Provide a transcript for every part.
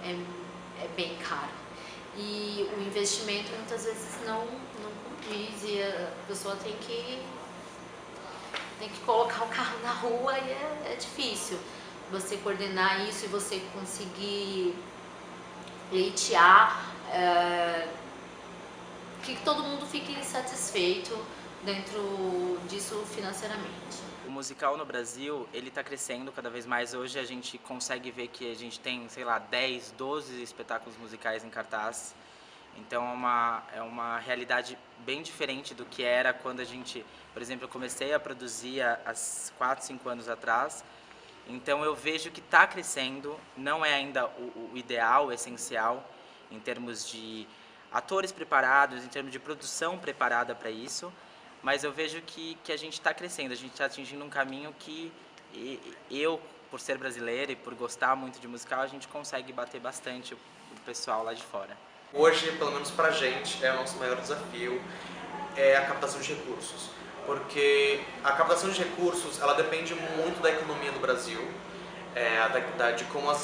é bem caro. E o investimento muitas vezes não condiz e a pessoa tem que colocar o carro na rua e é difícil você coordenar isso e você conseguir pleitear que todo mundo fique satisfeito dentro disso financeiramente. O musical no Brasil, ele está crescendo cada vez mais. Hoje a gente consegue ver que a gente tem, sei lá, 10, 12 espetáculos musicais em cartaz. Então é uma realidade bem diferente do que era quando a gente, por exemplo, eu comecei a produzir há 4, 5 anos atrás. Então eu vejo que está crescendo, não é ainda o ideal, o essencial, em termos de atores preparados, em termos de produção preparada para isso, mas eu vejo que a gente está crescendo, a gente está atingindo um caminho que eu, por ser brasileiro e por gostar muito de musical, a gente consegue bater bastante o pessoal lá de fora. Hoje, pelo menos pra gente, o nosso maior desafio é a captação de recursos. Porque a captação de recursos, ela depende muito da economia do Brasil, de como a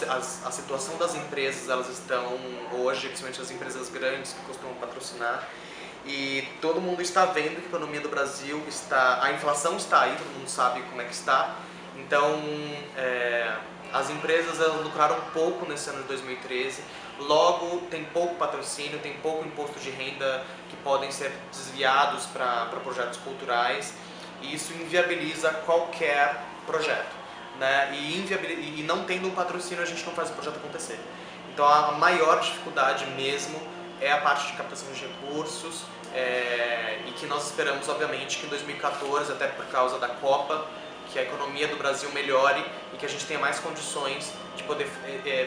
situação das empresas elas estão hoje, principalmente as empresas grandes que costumam patrocinar. E todo mundo está vendo que a economia do Brasil a inflação está aí, todo mundo sabe como é que está. Então, as empresas elas lucraram pouco nesse ano de 2013, logo tem pouco patrocínio, tem pouco imposto de renda que podem ser desviados para projetos culturais, e isso inviabiliza qualquer projeto, né? E não tendo um patrocínio a gente não faz o projeto acontecer. Então a maior dificuldade mesmo é a parte de captação de recursos, e que nós esperamos obviamente que em 2014, até por causa da Copa, que a economia do Brasil melhore e que a gente tenha mais condições de poder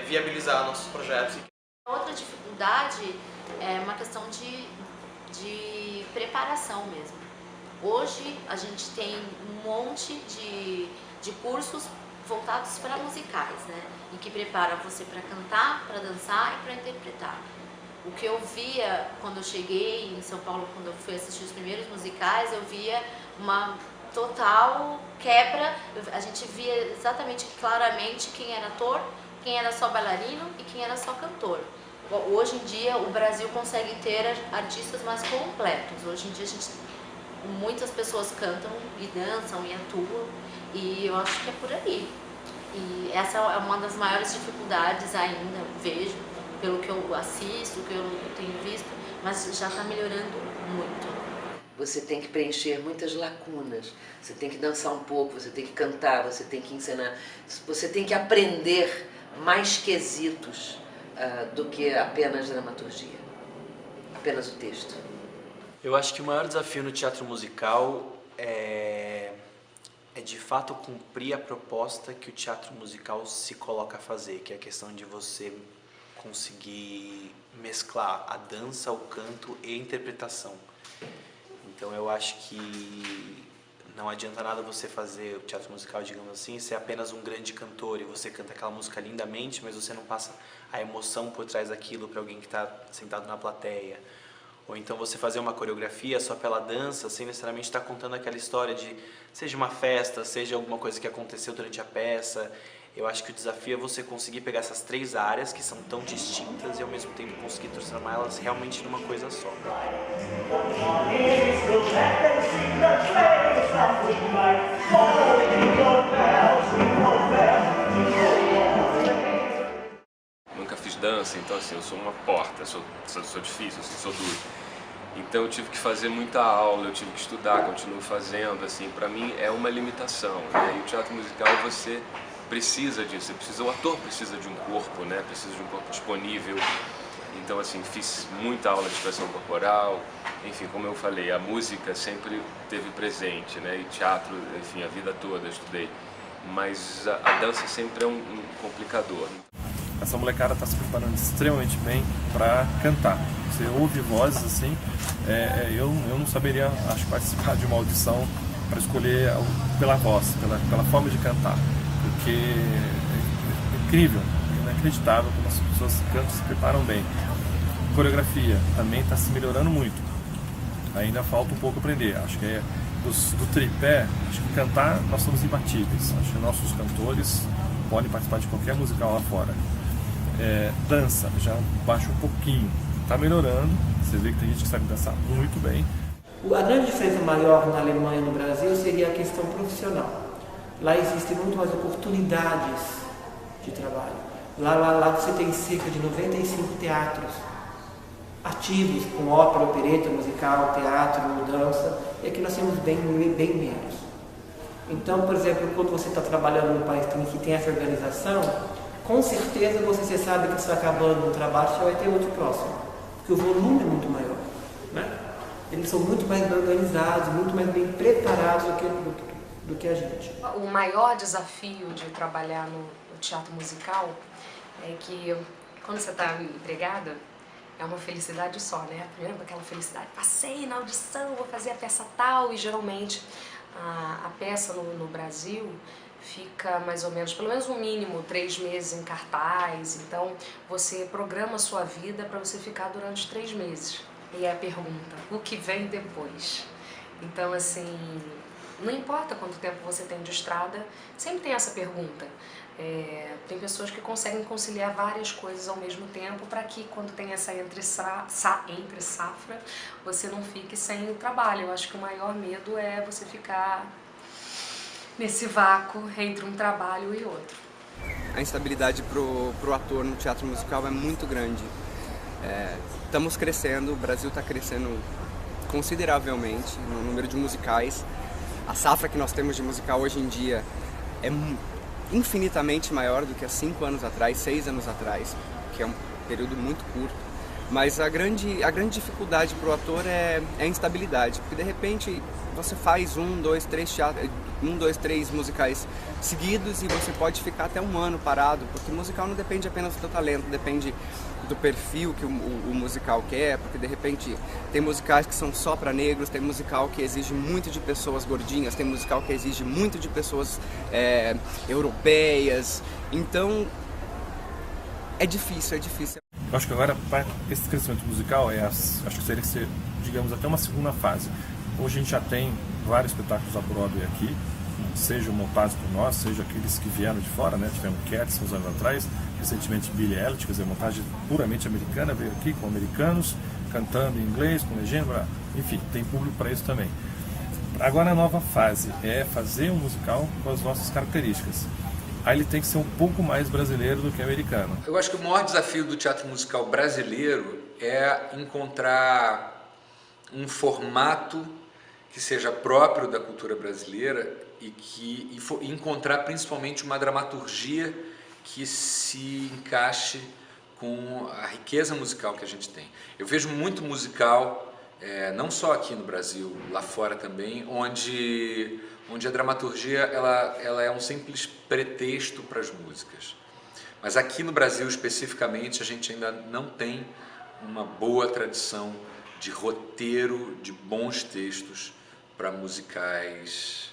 viabilizar nossos projetos. Outra dificuldade é uma questão de preparação mesmo. Hoje a gente tem um monte de cursos voltados para musicais, né? Em que prepara você para cantar, para dançar e para interpretar. O que eu via quando eu cheguei em São Paulo, quando eu fui assistir os primeiros musicais, eu via uma total quebra. A gente via exatamente, claramente quem era ator, quem era só bailarino e quem era só cantor. Hoje em dia o Brasil consegue ter artistas mais completos. Hoje em dia muitas pessoas cantam e dançam e atuam, e eu acho que é por aí. E essa é uma das maiores dificuldades ainda, vejo, pelo que eu assisto, que eu tenho visto, mas já está melhorando muito. Você tem que preencher muitas lacunas, você tem que dançar um pouco, você tem que cantar, você tem que ensinar, você tem que aprender mais quesitos do que apenas dramaturgia, apenas o texto. Eu acho que o maior desafio no teatro musical é de fato cumprir a proposta que o teatro musical se coloca a fazer, que é a questão de você conseguir mesclar a dança, o canto e a interpretação. Então eu acho que não adianta nada você fazer o teatro musical, digamos assim, ser apenas um grande cantor e você canta aquela música lindamente, mas você não passa a emoção por trás daquilo para alguém que está sentado na plateia. Ou então você fazer uma coreografia só pela dança, sem necessariamente estar contando aquela história de, seja uma festa, seja alguma coisa que aconteceu durante a peça. Eu acho que o desafio é você conseguir pegar essas 3 áreas que são tão distintas e ao mesmo tempo conseguir transformar elas realmente numa coisa só. Nunca fiz dança, então assim, eu sou uma porta, sou difícil, assim, sou duro. Então eu tive que fazer muita aula, eu tive que estudar, continuo fazendo, assim, pra mim é uma limitação, né? E o teatro musical você precisa disso, o ator precisa de um corpo, né? Precisa de um corpo disponível. Então assim, fiz muita aula de expressão corporal, enfim, como eu falei, a música sempre teve presente, né? E teatro, enfim, a vida toda eu estudei. Mas a dança sempre é um complicador. Essa molecada está se preparando extremamente bem para cantar. Você ouve vozes assim, eu não saberia, acho, participar de uma audição para escolher pela voz, pela forma de cantar, porque é incrível, é inacreditável como as pessoas cantam e se preparam bem. Coreografia também está se melhorando muito, ainda falta um pouco aprender, acho que do tripé, acho que cantar nós somos imbatíveis, acho que nossos cantores podem participar de qualquer musical lá fora. Dança, já baixa um pouquinho. Está melhorando, você vê que tem gente que sabe dançar muito bem. A grande diferença maior na Alemanha e no Brasil seria a questão profissional. Lá existem muito mais oportunidades de trabalho. Lá você tem cerca de 95 teatros ativos, com ópera, opereta, musical, teatro, dança, e aqui nós temos bem menos. Então, por exemplo, quando você está trabalhando num país que tem essa organização, com certeza você sabe que está acabando um trabalho, você vai ter outro próximo, porque o volume é muito maior, né? Eles são muito mais organizados, muito mais bem preparados do que a gente. O maior desafio de trabalhar no teatro musical é que quando você está empregada, é uma felicidade só, né? Primeiro aquela felicidade, passei na audição, vou fazer a peça tal, e geralmente a peça no Brasil fica mais ou menos, pelo menos um mínimo, 3 meses em cartaz, então você programa a sua vida para você ficar durante 3 meses. E é a pergunta, o que vem depois? Então, assim, não importa quanto tempo você tem de estrada, sempre tem essa pergunta. Tem pessoas que conseguem conciliar várias coisas ao mesmo tempo para que quando tem essa entre safra, você não fique sem o trabalho. Eu acho que o maior medo é você ficar nesse vácuo entre um trabalho e outro. A instabilidade pro ator no teatro musical é muito grande. Estamos crescendo, o Brasil está crescendo consideravelmente no número de musicais. A safra que nós temos de musical hoje em dia é infinitamente maior do que há 5 anos atrás, 6 anos atrás, que é um período muito curto. Mas a grande dificuldade para o ator é a instabilidade, porque de repente você faz 1, 2, 3 musicais seguidos e você pode ficar até 1 ano parado, porque o musical não depende apenas do teu talento, depende do perfil que o musical quer, porque de repente tem musicais que são só para negros, tem musical que exige muito de pessoas gordinhas, tem musical que exige muito de pessoas europeias, então é difícil. Eu acho que agora, para esse crescimento musical, acho que teria que ser, digamos, até uma segunda fase. Hoje a gente já tem vários espetáculos da Broadway aqui, sejam montados por nós, seja aqueles que vieram de fora, né? Tivemos Cats uns anos atrás, recentemente Billie Elliot, quer dizer, montagem puramente americana, veio aqui com americanos, cantando em inglês, com legenda, enfim, tem público para isso também. Agora a nova fase é fazer um musical com as nossas características. Aí ele tem que ser um pouco mais brasileiro do que americano. Eu acho que o maior desafio do teatro musical brasileiro é encontrar um formato que seja próprio da cultura brasileira e encontrar principalmente uma dramaturgia que se encaixe com a riqueza musical que a gente tem. Eu vejo muito musical, não só aqui no Brasil, lá fora também, onde a dramaturgia ela é um simples pretexto para as músicas. Mas aqui no Brasil especificamente a gente ainda não tem uma boa tradição de roteiro, de bons textos para musicais